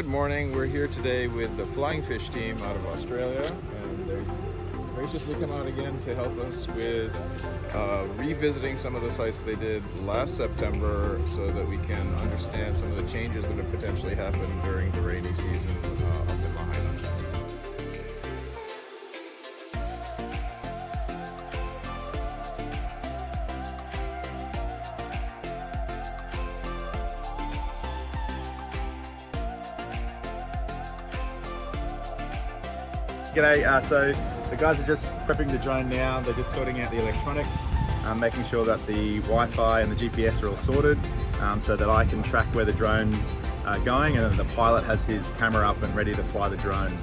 Good morning. We're here today with the Flying Fish team out of Australia, and they've graciously come out again to help us with revisiting some of the sites they did last September so that we can understand some of the changes that have potentially happened during the rainy season up in Lahaina. G'day, so the guys are just prepping the drone now. They're just sorting out the electronics, making sure that the Wi-Fi and the GPS are all sorted so that I can track where the drone's going, and the pilot has his camera up and ready to fly the drone.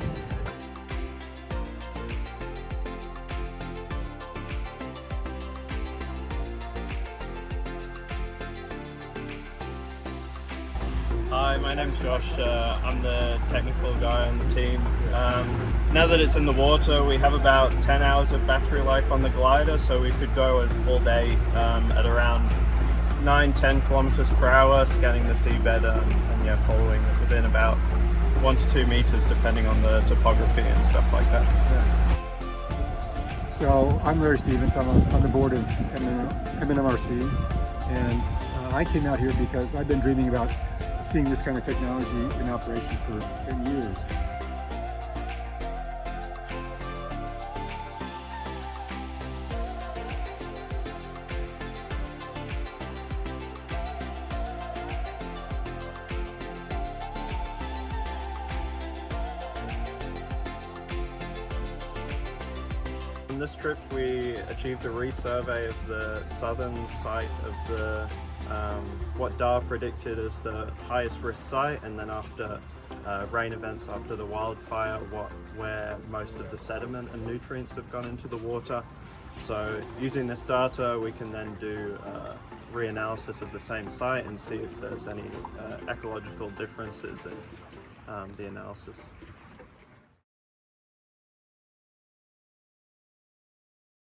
Hi, my name's Josh. I'm the technical guy on the team. Now that it's in the water, we have about 10 hours of battery life on the glider, so we could go all day at around 9-10 kilometers per hour, scanning the seabed and yeah, following it within about 1 to 2 meters, depending on the topography and stuff like that. Yeah. So I'm Larry Stevens. I'm on the board of MNMRC, and I came out here because I've been dreaming about seeing this kind of technology in operation for 10 years. On this trip we achieved a resurvey of the southern site of the what DAR predicted as the highest risk site, and then after rain events, after the wildfire, where most of the sediment and nutrients have gone into the water. So using this data we can then do reanalysis of the same site and see if there's any ecological differences in the analysis.